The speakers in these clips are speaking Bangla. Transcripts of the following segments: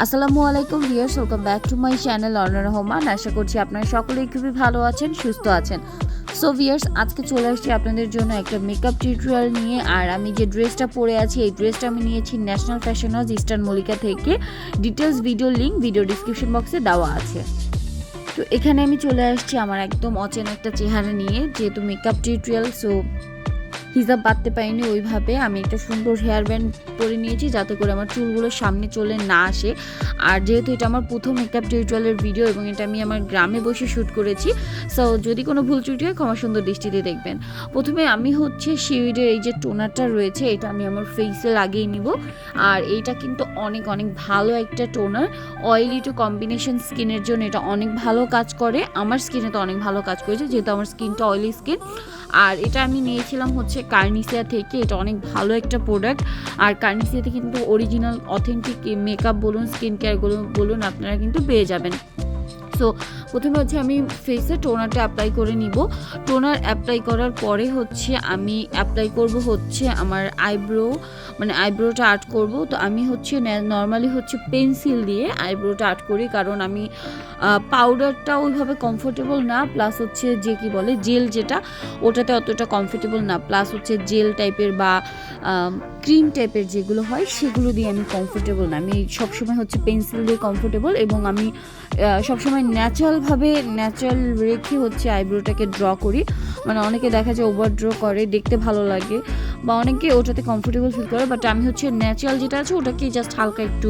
আসসালামু আলাইকুম viewers, welcome back to my channel Arna Rahman. আশা করছি আপনারা সকলেই খুবই ভালো আছেন, সুস্থ আছেন। সো ভিউয়ার্স, আজকে চলে আসছি আপনাদের জন্য একটা মেকআপ টিউটোরিয়াল নিয়ে। আর আমি যে ড্রেসটা পরে আছি, এই ড্রেসটা আমি নিয়েছি National Fashion House Eastern Mallika থেকে। Details video link video description বক্সে দেওয়া আছে। তো এখানে আমি চলে আসছি আমার একদম অচেনা একটা চেহারা নিয়ে, যেহেতু মেকআপ টিউটোরিয়াল। সো হিজাব বাঁধতে পারিনি ওইভাবে, আমি একটা সুন্দর হেয়ার ব্যান্ড পরে নিয়েছি যাতে করে আমার চুলগুলো সামনে চলে না আসে। আর যেহেতু এটা আমার প্রথম মেকআপ টিউটোরিয়ালের ভিডিও এবং এটা আমি আমার গ্রামে বসে শ্যুট করেছি, সো যদি কোনো ভুল ত্রুটি হয় ক্ষমা সুন্দর দৃষ্টিতে দেখবেন। প্রথমে আমি শিউইডের এই যে টোনারটা রয়েছে, এটা আমি আমার ফেসে লাগিয়ে নিব। আর এইটা কিন্তু অনেক অনেক ভালো একটা টোনার, অয়েলি টু কম্বিনেশন স্কিনের জন্য এটা অনেক ভালো কাজ করে। আমার স্কিনে তো অনেক ভালো কাজ করেছে, যেহেতু আমার স্কিনটা অয়েলি স্কিন। আর এটা আমি নিয়েছিলাম কার্নিসিয়া থেকে। এটা অনেক ভালো একটা প্রোডাক্ট। আর কার্নিসিয়াতে কিন্তু অরিজিনাল অথেন্টিক মেকআপ বলুন, স্কিন কেয়ারগুলো বলুন, আপনারা কিন্তু পেয়ে যাবেন। সো প্রথমে আমি ফেসে টোনারটা অ্যাপ্লাই করে নিব। টোনার অ্যাপ্লাই করার পরে আমি অ্যাপ্লাই করব আমার আইব্রোটা আর্ট করব। তো আমি নর্মালি পেন্সিল দিয়ে আইব্রোটা আর্ট করি, কারণ আমি পাউডারটা ওইভাবে কমফোর্টেবল না, প্লাস যে কি বলে জেল, যেটা ওটাতে অতটা কমফোর্টেবল না, প্লাস জেল টাইপের বা ক্রিম টাইপের যেগুলো হয় সেগুলো দিয়ে আমি কমফোর্টেবল না। আমি সবসময় পেন্সিল দিয়ে কমফোর্টেবল, এবং আমি সবসময় ন্যাচারাল রেখে আইব্রোটাকে ড্র করি। অনেকে দেখা যায় ওভার ড্র করে, দেখতে ভালো লাগে, বা অনেকে ওটাতে কমফোর্টেবল ফিল করে, বাট আমি ন্যাচারাল যেটা আছে ওটাকে জাস্ট হালকা একটু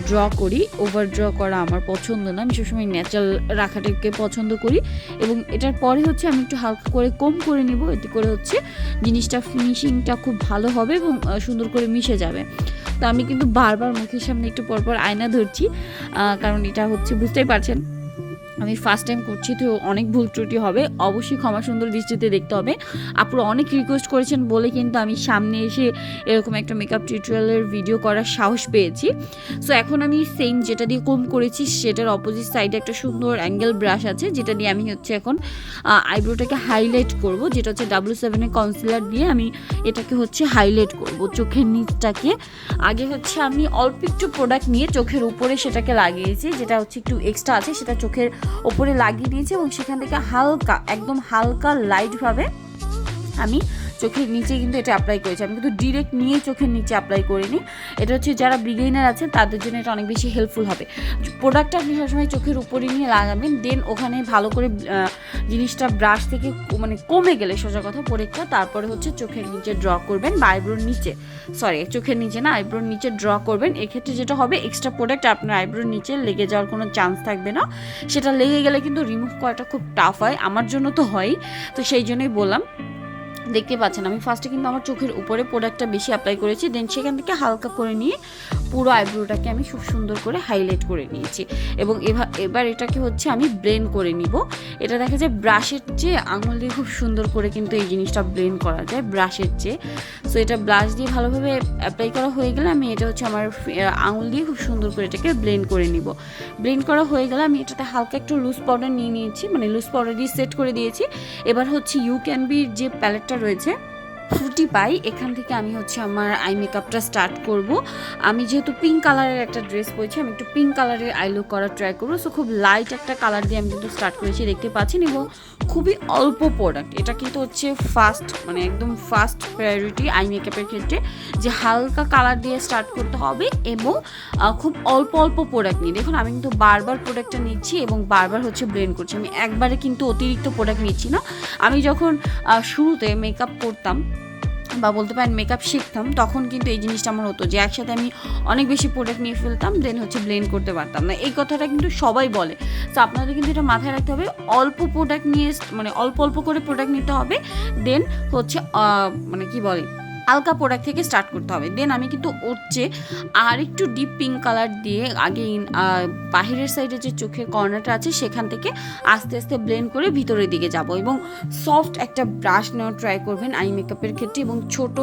ড্র করি। ওভার ড্র করা আমার পছন্দ না, আমি সবসময় ন্যাচারাল রাখাটাকে পছন্দ করি। এবং এটার পরে আমি একটু হালকা করে কম করে নিব, এতে করে জিনিসটা ফিনিশিংটা খুব ভালো হবে এবং সুন্দর করে মিশে যাবে। তো আমি কিন্তু বারবার মুখের সামনে একটু পরপর আয়না ধরছি, কারণ এটা বুঝতেই পারছেন আমি ফার্স্ট টাইম করছি, তো অনেক ভুল ত্রুটি হবে, অবশ্যই ক্ষমা সুন্দর দৃষ্টিতে দেখতে হবে। আপনারা অনেক রিকোয়েস্ট করেছেন বলে কিন্তু আমি সামনে এসে এরকম একটা মেকআপ টিউটোরিয়ালের ভিডিও করার সাহস পেয়েছি। সো এখন আমি সেম যেটা দিয়ে কম করেছি সেটার অপোজিট সাইডে একটা সুন্দর অ্যাঙ্গেল ব্রাশ আছে, যেটা দিয়ে আমি এখন আইব্রোটাকে হাইলাইট করব, যেটা W7 কনসিলার দিয়ে আমি এটাকে হাইলাইট করব চোখের নিচটাকে। আগে আমি অল্প একটু প্রোডাক্ট নিয়ে চোখের উপরে সেটাকে লাগিয়েছি, যেটা একটু এক্সট্রা আছে, সেটা চোখের ওপরে লাগিয়ে নিয়েছি, এবং সেখান থেকে একদম হালকা লাইটভাবে আমি চোখের নিচে কিন্তু এটা অ্যাপ্লাই করেছি। আমি কিন্তু ডিরেক্ট নিয়ে চোখের নিচে অ্যাপ্লাই করিনি। এটা যারা বিগিনার আছেন তাদের জন্য এটা অনেক বেশি হেল্পফুল হবে। প্রোডাক্টটা আপনি সবসময় চোখের উপরে নিয়ে লাগাবেন, দেন ওখানে ভালো করে জিনিসটা ব্রাশ থেকে কমে গেলে সোজা কথা প্রোডাক্টটা, তারপরে চোখের নিচে ড্র করবেন, বা আইব্রোর নিচে, চোখের নিচে না, আইব্রোর নিচে ড্র করবেন। এক্ষেত্রে যেটা হবে, এক্সট্রা প্রোডাক্ট আপনার আইব্রোর নিচে লেগে যাওয়ার কোনো চান্স থাকবে না। সেটা লেগে গেলে কিন্তু রিমুভ করাটা খুব টাফ হয়, আমার জন্য তো হয়ই। তো সেই জন্যই বললাম। দেখতে পাচ্ছেন আমি ফার্স্টে কিন্তু আমার চোখের উপরে প্রোডাক্টটা বেশি অ্যাপ্লাই করেছি, দেন সেখান থেকে হালকা করে নিয়ে পুরো আইব্রোটাকে আমি খুব সুন্দর করে হাইলাইট করে নিয়েছি। এবং এবার এটাকে আমি ব্লেন্ড করে নিব। এটা দেখা যায় ব্রাশের চেয়ে আঙুল দিয়ে খুব সুন্দর করে কিন্তু এই জিনিসটা ব্লেন্ড করা যায় ব্রাশের চেয়ে। সো এটা ব্রাশ দিয়ে ভালোভাবে অ্যাপ্লাই করা হয়ে গেলে আমি এটা আমার আঙুল দিয়ে খুব সুন্দর করে এটাকে ব্লেন্ড করে নিব। ব্লেন্ড করা হয়ে গেলে আমি এটাতে হালকা একটু লুজ পাউডার নিয়ে নিয়েছি, লুজ পাউডার দিয়ে সেট করে দিয়েছি। এবার ইউ ক্যান বির যে প্যালেটটা রয়েছে ফ্রুটি পাই, এখান থেকে আমি আমার আই মেকআপটা স্টার্ট করব। আমি যেহেতু পিঙ্ক কালারের একটা ড্রেস পরেছি, আমি একটু পিঙ্ক কালারের আই লুক করার ট্রাই করবো। সো খুব লাইট একটা কালার দিয়ে আমি কিন্তু স্টার্ট করেছি, দেখতে পাচ্ছেন, এবং খুবই অল্প প্রোডাক্ট। এটা কিন্তু ফার্স্ট একদম ফার্স্ট প্রায়োরিটি আই মেকআপের ক্ষেত্রে, যে হালকা কালার দিয়ে স্টার্ট করতে হবে এবং খুব অল্প প্রোডাক্ট নিয়ে। দেখুন আমি কিন্তু বারবার প্রোডাক্টটা নিচ্ছি এবং বারবার ব্লেন্ড করছি। আমি একবারে কিন্তু অতিরিক্ত প্রোডাক্ট নিচ্ছি না। আমি যখন শুরুতে মেকআপ করতাম বা বলতে পারেন মেকআপ শিখতাম, তখন কিন্তু এই জিনিসটা আমার হতো যে একসাথে আমি অনেক বেশি প্রোডাক্ট নিয়ে ফেলতাম, দেন ব্লেন্ড করতে পারতাম না। এই কথাটা কিন্তু সবাই বলে। তো আপনাদের কিন্তু এটা মাথায় রাখতে হবে, অল্প প্রোডাক্ট নিয়ে অল্প করে প্রোডাক্ট নিতে হবে, দেন কি বলে হালকা প্রোডাক্ট থেকে স্টার্ট করতে হবে। দেন আমি কিন্তু আর একটু ডিপ পিঙ্ক কালার দিয়ে আগে বাহিরের সাইডে যে চোখের কর্নারটা আছে সেখান থেকে আস্তে আস্তে ব্লেন্ড করে ভিতরের দিকে যাব। এবং সফট একটা ব্রাশ নেওয়ার ট্রাই করবেন আই মেকআপের ক্ষেত্রে, এবং ছোট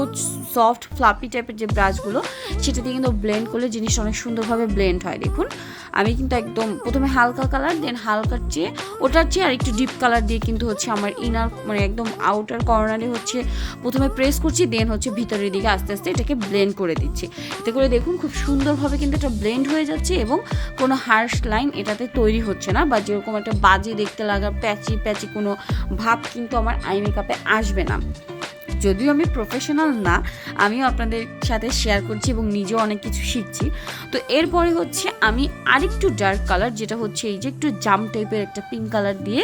সফট ফ্লাপি টাইপের যে ব্রাশগুলো সেটা দিয়ে কিন্তু ব্লেন্ড করলে জিনিসটা অনেক সুন্দরভাবে ব্লেন্ড হয়। দেখুন আমি কিন্তু একদম প্রথমে হালকা কালার, দেন হালকার চেয়ে ওটার চেয়ে আর একটু ডিপ কালার দিয়ে কিন্তু হচ্ছে আমার ইনার মানে একদম আউটার কর্নারে হচ্ছে প্রথমে প্রেস করছি, দেন হচ্ছে ভিতরের দিকে আস্তে আস্তে এটাকে ব্লেন্ড করে দিচ্ছি। এতে করে দেখুন খুব সুন্দরভাবে কিন্তু এটা ব্লেন্ড হয়ে যাচ্ছে এবং কোনো হার্শ লাইন এটাতে তৈরি হচ্ছে না, বা যেরকম একটা বাজে দেখতে লাগা প্যাচি প্যাচি কোনো ভাব কিন্তু আমার আই মেকআপে আসবে না। যদিও আমি প্রফেশনাল না, আমিও আপনাদের সাথে শেয়ার করছি এবং নিজেও অনেক কিছু শিখছি। তো এরপরে হচ্ছে আমি আরেকটু ডার্ক কালার, যেটা হচ্ছে এই যে একটু জাম টাইপের একটা পিঙ্ক কালার দিয়ে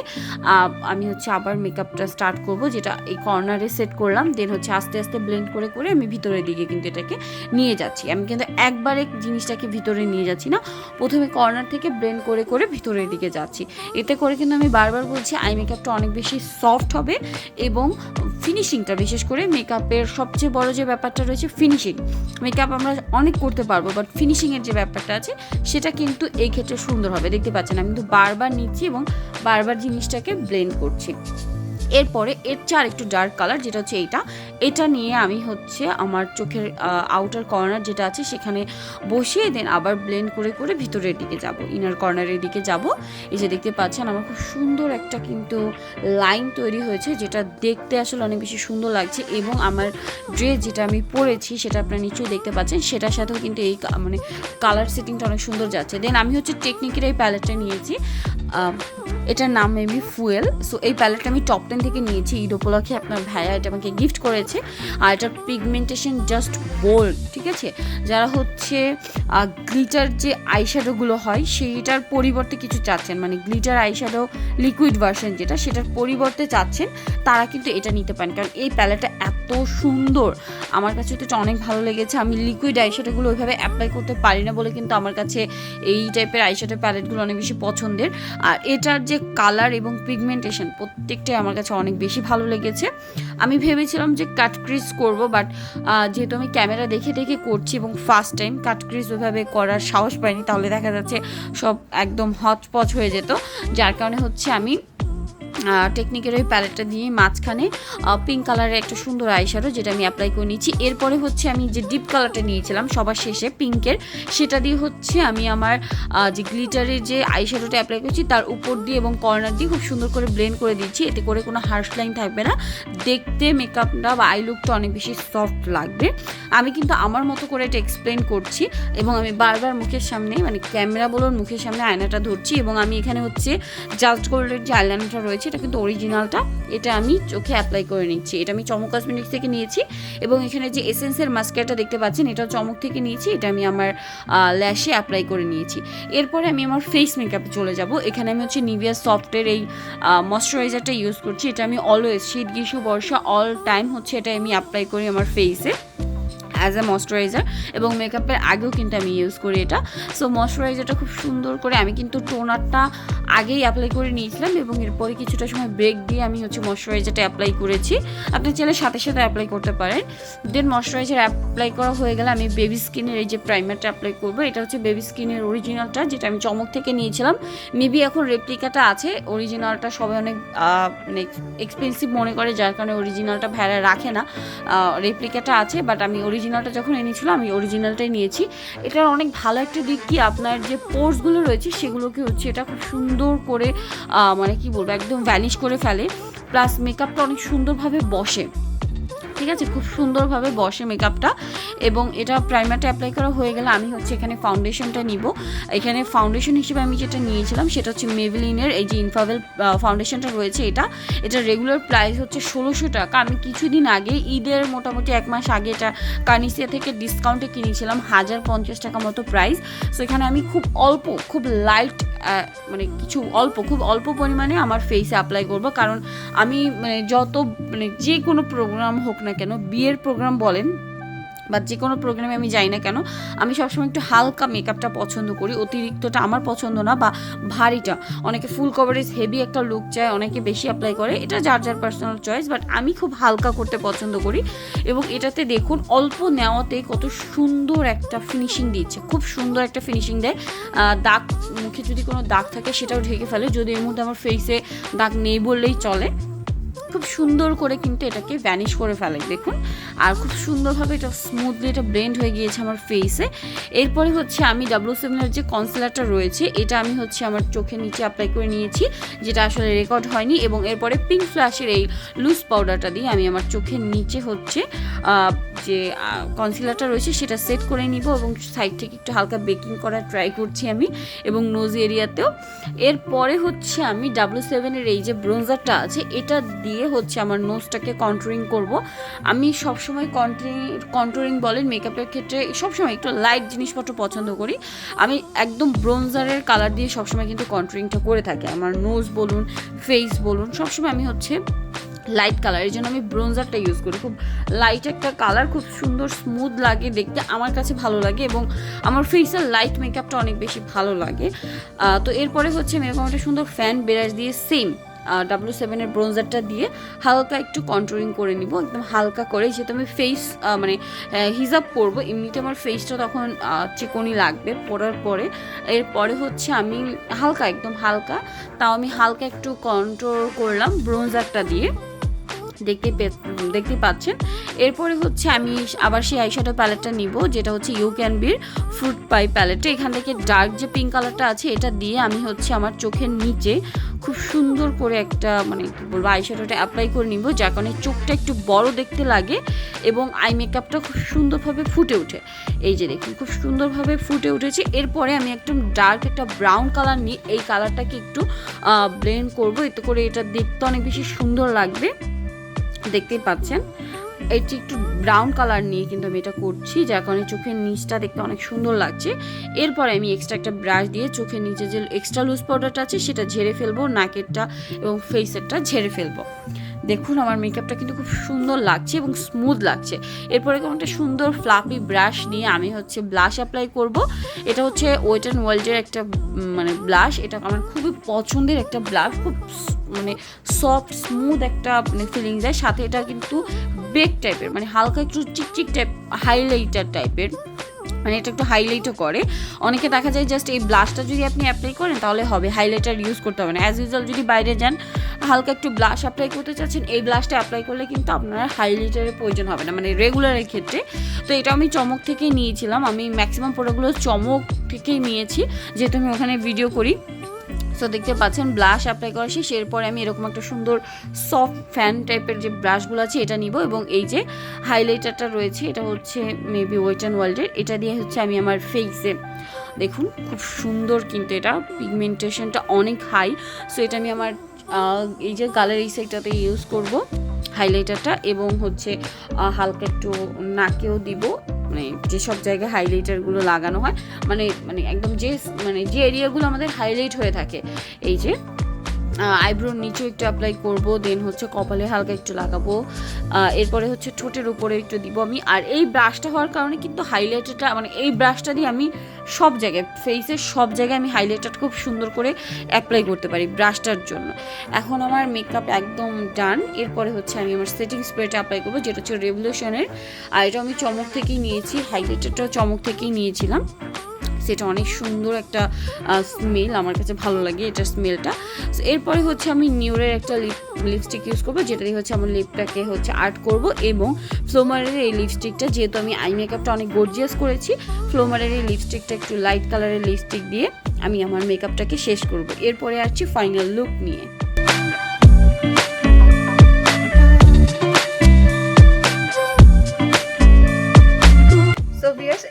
আমি হচ্ছে আবার মেকআপটা স্টার্ট করব, যেটা এই কর্নারে সেট করলাম। দেন হচ্ছে আস্তে আস্তে ব্লেন্ড করে করে আমি ভিতরের দিকে কিন্তু এটাকে নিয়ে যাচ্ছি। আমি কিন্তু একবারে জিনিসটাকে ভিতরে নিয়ে যাচ্ছি না, প্রথমে কর্নার থেকে ব্লেন্ড করে করে ভিতরের দিকে যাচ্ছি। এতে করে কিন্তু আমি বারবার বলছি আই মেকআপটা অনেক বেশি সফট হবে এবং ফিনিশিংটা, বিশেষ করে মেকআপের সবচেয়ে বড় যে ব্যাপারটা রয়েছে ফিনিশিং। মেকআপ আমরা অনেক করতে পারবো, বাট ফিনিশিংয়ের যে ব্যাপারটা আছে সেটা কিন্তু এই ক্ষেত্রে সুন্দর হবে। দেখতে পাচ্ছেন আমি কিন্তু বারবার নিচ্ছি এবং বারবার জিনিসটাকে ব্লেন্ড করছি। এরপরে এর চেয়ে আর একটু ডার্ক কালার, যেটা হচ্ছে এটা নিয়ে আমি হচ্ছে আমার চোখের আউটার কর্নার যেটা আছে সেখানে বসিয়ে দেন আবার ব্লেন্ড করে করে ভিতরের দিকে যাব, ইনার কর্নারের দিকে যাব। এই যে দেখতে পাচ্ছেন আমার খুব সুন্দর একটা কিন্তু লাইন তৈরি হয়েছে, যেটা দেখতে আসলে অনেক বেশি সুন্দর লাগছে। এবং আমার ড্রেস যেটা আমি পরেছি সেটা আপনারা নিশ্চয়ই দেখতে পাচ্ছেন, সেটার সাথেও কিন্তু এই মানে কালার সেটিংটা অনেক সুন্দর যাচ্ছে। দেন আমি হচ্ছে টেকনিকের এই প্যালেটটা নিয়েছি, এটার নাম মেবি ফুয়েল। সো এই প্যালেটটা আমি টপ 10 থেকে নিয়েছি, ঈদ উপলক্ষে আপনার ভাইয়া এটা আমাকে গিফট করেছে। আর এটার পিগমেন্টেশন জাস্ট বোল্ড, ঠিক আছে। যারা হচ্ছে গ্লিটার যে আইশ্যাডোগুলো হয় সেইটার পরিবর্তে কিছু চাচ্ছেন, মানে গ্লিটার আইশ্যাডো লিকুইড ভার্সন যেটা, সেটার পরিবর্তে চাচ্ছেন, তারা কিন্তু এটা নিতে পারেন। কারণ এই প্যালেটটা এত সুন্দর, আমার কাছে তো এটা অনেক ভালো লেগেছে। আমি লিকুইড আইশ্যাডোগুলো ওইভাবে অ্যাপ্লাই করতে পারি না বলে কিন্তু আমার কাছে এই টাইপের আইশ্যাডো প্যালেটগুলো অনেক বেশি পছন্দের। আর এটার যে কালার এবং পিগমেন্টেশন প্রত্যেকটাই আমার কাছে অনেক বেশি ভালো লেগেছে। আমি ভেবেছিলাম যে কাট ক্রিজ করবো, বাট যেহেতু আমি ক্যামেরা দেখে দেখে করছি এবং ফার্স্ট টাইম কাট ক্রিজ ওইভাবে করার সাহস পাইনি, তাহলে দেখা যাচ্ছে সব একদম হচপচ হয়ে যেত। যার কারণে হচ্ছে আমি টেকনিকের ওই প্যালেটটা দিয়ে মাঝখানে পিঙ্ক কালারের একটা সুন্দর আইশ্যাডো যেটা আমি অ্যাপ্লাই করে নিচ্ছি। এরপরে হচ্ছে আমি যে ডিপ কালারটা নিয়েছিলাম সবার শেষে পিঙ্কের, সেটা দিয়ে হচ্ছে আমি আমার যে গ্লিটারের যে আইশ্যাডোটা অ্যাপ্লাই করছি তার উপর দিয়ে এবং কর্নার দিয়ে খুব সুন্দর করে ব্লেন্ড করে দিচ্ছি। এতে করে কোনো হার্শ লাইন থাকবে না, দেখতে মেকআপটা বা আই লুকটা অনেক বেশি সফট লাগবে। আমি কিন্তু আমার মতো করে এটা এক্সপ্লেন করছি এবং আমি বারবার মুখের সামনে, মানে ক্যামেরা বলুন মুখের সামনে আয়নাটা ধরছি। এবং আমি এখানে হচ্ছে জাস্ট গোল্ডের যে আইলাইনারটা রয়েছে এটা কিন্তু অরিজিনালটা, এটা আমি চোখে অ্যাপ্লাই করে নিচ্ছি। এটা আমি চমক কসমেটিক্স থেকে নিয়েছি। এবং এখানে যে এসেন্সের মাস্কারাটা দেখতে পাচ্ছেন এটাও চমক থেকে নিয়েছি, এটা আমি আমার ল্যাশে অ্যাপ্লাই করে নিয়েছি। এরপরে আমি আমার ফেস মেকআপে চলে যাব। এখানে আমি হচ্ছে নিভিয়া সফটের এই ময়শ্চারাইজারটা ইউজ করছি। এটা আমি অলওয়েজ শীত গ্রীষ্ম বর্ষা অল টাইম হচ্ছে এটা আমি অ্যাপ্লাই করি আমার ফেসে অ্যাজ এ ময়শ্চারাইজার, এবং মেকআপের আগেও কিন্তু আমি ইউজ করি এটা। সো ময়শ্চারাইজারটা খুব সুন্দর করে আমি কিন্তু টোনারটা আগেই অ্যাপ্লাই করে নিয়েছিলাম এবং এরপরে কিছুটা সময় ব্রেক দিয়ে আমি হচ্ছে ময়শ্চারাইজারটা অ্যাপ্লাই করেছি। আপনি চাইলে সাথে সাথে অ্যাপ্লাই করতে পারেন। দেন ময়শ্চারাইজার অ্যাপ্লাই করা হয়ে গেলে আমি বেবি স্কিনের এই যে প্রাইমারটা অ্যাপ্লাই করবো। এটা হচ্ছে বেবি স্কিনের অরিজিনালটা, যেটা আমি চমক থেকে নিয়েছিলাম। মেবি এখন রেপ্লিকাটা আছে, অরিজিনালটা সবাই অনেক মানে এক্সপেন্সিভ মনে করে, যার কারণে অরিজিনালটা ভাড়া রাখে না। রেপ্লিকাটা আছে, বাট আমি অরিজিনালটা যখন এনেছিলাম আমি অরিজিনালটাই নিয়েছি। এটার অনেক ভালো একটা দিক কি, আপনার যে পোর্সগুলো রয়েছে সেগুলোকে হচ্ছে এটা খুব সুন্দর করে মানে কি বলবো একদম ভ্যানিশ করে ফেলে, প্লাস মেকআপটা অনেক সুন্দরভাবে বসে, ঠিক আছে, খুব সুন্দরভাবে বসে মেকআপটা। এবং এটা প্রাইমারটা অ্যাপ্লাই করা হয়ে গেলে আমি হচ্ছে এখানে ফাউন্ডেশনটা নিব। এখানে ফাউন্ডেশন হিসেবে আমি যেটা নিয়েছিলাম সেটা হচ্ছে মেবলিনের এই যে ইনফাভেল ফাউন্ডেশনটা রয়েছে। এটা রেগুলার প্রাইস হচ্ছে 1600 টাকা। আমি কিছুদিন আগে ঈদের মোটামুটি 1 মাস আগে এটা কার্নিসিয়া থেকে ডিসকাউন্টে কিনেছিলাম 1050 টাকা মতো প্রাইস। সো এখানে আমি খুব অল্প, খুব লাইট, মানে খুব অল্প পরিমাণে আমার ফেসে অ্যাপ্লাই করব। কারণ আমি মানে যত মানে যে কোনো প্রোগ্রাম হোক না কেন, বিয়ের প্রোগ্রাম বলেন বা যে কোনো প্রোগ্রামে আমি যাই না কেন, আমি সবসময় একটু হালকা মেকআপটা পছন্দ করি। অতিরিক্তটা আমার পছন্দ না, বা ভারীটা। অনেকে ফুল কভারেজ হেভি একটা লুক চায়, অনেকে বেশি অ্যাপ্লাই করে, এটা যার যার পার্সোনাল চয়েস, বাট আমি খুব হালকা করতে পছন্দ করি। এবং এটাতে দেখুন অল্প নেওয়াতে কত সুন্দর একটা ফিনিশিং দিচ্ছে, খুব সুন্দর একটা ফিনিশিং দেয়। দাগ, মুখে যদি কোনো দাগ থাকে সেটাও ঢেকে ফেলে, যদি এই মুহূর্তে আমার ফেসে দাগ নেই বললেই চলে। খুব সুন্দর করে কিন্তু এটাকে ভ্যানিশ করে ফেলে দেখুন। আর খুব সুন্দরভাবে এটা স্মুথলি এটা ব্লেন্ড হয়ে গিয়েছে আমার ফেসে। এরপরে হচ্ছে আমি W7-এর যে কনসিলারটা রয়েছে এটা আমি হচ্ছে আমার চোখের নিচে অ্যাপ্লাই করে নিয়েছি, যেটা আসলে রেকর্ড হয়নি। এবং এরপরে পিঙ্ক ফ্ল্যাশের এই লুজ পাউডারটা দিয়ে আমি আমার চোখের নিচে হচ্ছে যে কনসিলারটা রয়েছে সেটা সেট করে নিব, এবং সাইড থেকে একটু হালকা বেকিং করার ট্রাই করছি আমি, এবং নোজ এরিয়াতেও। এরপরে হচ্ছে আমি W7-এর এই যে ব্রোঞ্জারটা আছে এটা দিয়ে হচ্ছে আমার নোজটাকে কন্ট্রোরিং করব। আমি সবসময় কন্ট্রোরিং বলেন মেকআপের ক্ষেত্রে সবসময় একটু লাইট জিনিসপত্র পছন্দ করি। আমি একদম ব্রোঞ্জারের কালার দিয়ে সবসময় কিন্তু কন্ট্রোরিংটা করে থাকি। আমার নোজ বলুন, ফেস বলুন, সবসময় আমি হচ্ছে লাইট কালার, এই জন্য আমি ব্রোঞ্জারটা ইউজ করি। খুব লাইট একটা কালার, খুব সুন্দর স্মুথ লাগে দেখতে, আমার কাছে ভালো লাগে, এবং আমার ফেসের লাইট মেকআপটা অনেক বেশি ভালো লাগে। তো এরপরে হচ্ছে আমি এরকম একটা সুন্দর ফ্যান ব্রাশ দিয়ে সেম W7-এর ব্রোঞ্জারটা দিয়ে হালকা একটু কন্ট্রোলিং করে নিব, একদম হালকা করে, যেহেতু আমি ফেস মানে হিজাব করবো, এমনিতে আমার ফেসটা তখন চিকনি লাগবে পরার পরে। এরপরে হচ্ছে আমি হালকা, একদম হালকা, তাও আমি হালকা একটু কন্ট্রোল করলাম ব্রোঞ্জারটা দিয়ে, দেখতে পাচ্ছেন। এরপরে হচ্ছে আমি আবার সেই আইশ্যাডো প্যালেটটা নিব, যেটা হচ্ছে ইউ ক্যান বির ফ্রুট পাই প্যালেটটা। এখান থেকে ডার্ক যে পিঙ্ক কালারটা আছে এটা দিয়ে আমি হচ্ছে আমার চোখের নিচে খুব সুন্দর করে একটা মানে কি বলবো আইশ্যাডোটা অ্যাপ্লাই করে নিব, যার কারণে চোখটা একটু বড় দেখতে লাগে এবং আই মেকআপটা খুব সুন্দরভাবে ফুটে ওঠে। এই যে দেখুন খুব সুন্দরভাবে ফুটে উঠেছে। এরপরে আমি একদম ডার্ক একটা ব্রাউন কালার নিই, এই কালারটাকে একটু ব্লেন্ড করবো, এতে করে এটা দেখতে অনেক বেশি সুন্দর লাগবে। দেখতেই পাচ্ছেন এটি একটু ব্রাউন কালার নিয়ে কিন্তু আমি এটা করছি, যার কারণে চোখের নিচটা দেখতে অনেক সুন্দর লাগছে। এরপরে আমি এক্সট্রা একটা ব্রাশ দিয়ে চোখের নিচে যে এক্সট্রা লুজ পাউডারটা আছে সেটা ঝেড়ে ফেলবো, নাকেরটা এবং ফেসেরটা ঝেড়ে ফেলবো। দেখুন আমার মেকআপটা কিন্তু খুব সুন্দর লাগছে এবং স্মুথ লাগছে। এরপরে কোনো একটা সুন্দর ফ্লাফি ব্রাশ নিয়ে আমি হচ্ছে ব্লাশ অ্যাপ্লাই করব। এটা হচ্ছে ওয়েট অ্যান্ড ওয়াইল্ডের একটা মানে ব্লাশ, এটা আমার খুবই পছন্দের একটা ব্লাশ, খুব মানে সফট স্মুথ একটা মানে ফিলিং দেয়, সাথে এটা কিন্তু বেক টাইপের মানে হালকা একটু চিকচিক টাইপ হাইলাইটার টাইপের, মানে এটা একটু হাইলাইটও করে। অনেকে দেখা যায় জাস্ট এই ব্লাশটা যদি আপনি অ্যাপ্লাই করেন তাহলে হবে, হাইলাইটার ইউজ করতে হবে না। অ্যাজ ইউজুয়াল যদি বাইরে যান হালকা একটু ব্লাশ অ্যাপ্লাই করতে চাচ্ছেন, এই ব্লাশটা অ্যাপ্লাই করলে কিন্তু আপনার হাইলাইটারের প্রয়োজন হবে না মানে রেগুলারের ক্ষেত্রে। তো এটা আমি চমক থেকেই নিয়েছিলাম, আমি ম্যাক্সিমাম প্রোডাক্টগুলো চমক থেকেই নিয়েছি যেহেতু আমি ওখানে ভিডিও করি। সো দেখতে পাচ্ছেন ব্লাশ অ্যাপ্লাই করা শেষ। এরপরে আমি এরকম একটা সুন্দর সফট ফ্যান টাইপের যে ব্রাশগুলো আছে এটা নিব, এবং এই যে হাইলাইটারটা রয়েছে এটা হচ্ছে মেবি ওয়েট অ্যান্ড ওয়াইল্ডের, এটা দিয়ে হচ্ছে আমি আমার ফেসে দেখুন খুব সুন্দর কিন্তু এটা পিগমেন্টেশনটা অনেক হাই। সো এটা আমি আমার এই যে গালের এই সাইডটাতে ইউজ করব হাইলাইটারটা, এবং হচ্ছে হালকা একটু নাকেও দিব, মানে যেসব জায়গায় হাইলাইটারগুলো লাগানো হয় মানে মানে একদম যে এরিয়াগুলো আমাদের হাইলাইট হয়ে থাকে, এই যে আইব্রোর নিচেও একটু অ্যাপ্লাই করবো, দেন হচ্ছে কপালে হালকা একটু লাগাবো, এরপরে হচ্ছে ঠোঁটের উপরে একটু দিব আমি। আর এই ব্রাশটা হওয়ার কারণে কিন্তু হাইলাইটারটা মানে এই ব্রাশটা দিয়ে আমি সব জায়গায় ফেসের সব জায়গায় আমি হাইলাইটারটা খুব সুন্দর করে অ্যাপ্লাই করতে পারি ব্রাশটার জন্য। এখন আমার মেকআপ একদম ডান। এরপরে হচ্ছে আমি আমার সেটিং স্প্রেটা অ্যাপ্লাই করবো, যেটা হচ্ছে রেভলিউশনের, আর এটা আমি চমক থেকেই নিয়েছি, হাইলাইটারটাও চমক থেকেই নিয়েছিলাম। সেটা অনেক সুন্দর একটা স্মেল, আমার কাছে ভালো লাগে এটার স্মেলটা। এরপরে হচ্ছে আমি নিউরের একটা লিপস্টিক ইউজ করবো, যেটা দিয়ে হচ্ছে আমার লিপটাকে হচ্ছে আর্ট করব, এবং ফ্লোমারের এই লিপস্টিকটা যেহেতু আমি আই মেকআপটা অনেক গর্জিয়াস করেছি, ফ্লোমারের এই লিপস্টিকটা একটু লাইট কালারের লিপস্টিক দিয়ে আমি আমার মেকআপটাকে শেষ করব। এরপরে আসছি ফাইনাল লুক নিয়ে।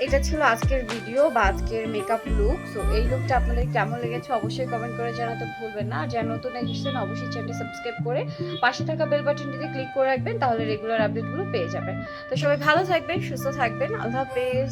এটা ছিল আজকের ভিডিও বা আজকের মেকআপ লুক। সো এই লুকটা আপনাদের কেমন লেগেছে অবশ্যই কমেন্ট করে জানাতে ভুলবেন না। আর যারা নতুন এসেছেন অবশ্যই চ্যানেলটি সাবস্ক্রাইব করে পাশে থাকা বেল বাটনটিতে ক্লিক করে রাখবেন, তাহলে রেগুলার আপডেটগুলো পেয়ে যাবেন। তো সবাই ভালো থাকবেন, সুস্থ থাকবেন, আল্লাহ হাফেজ।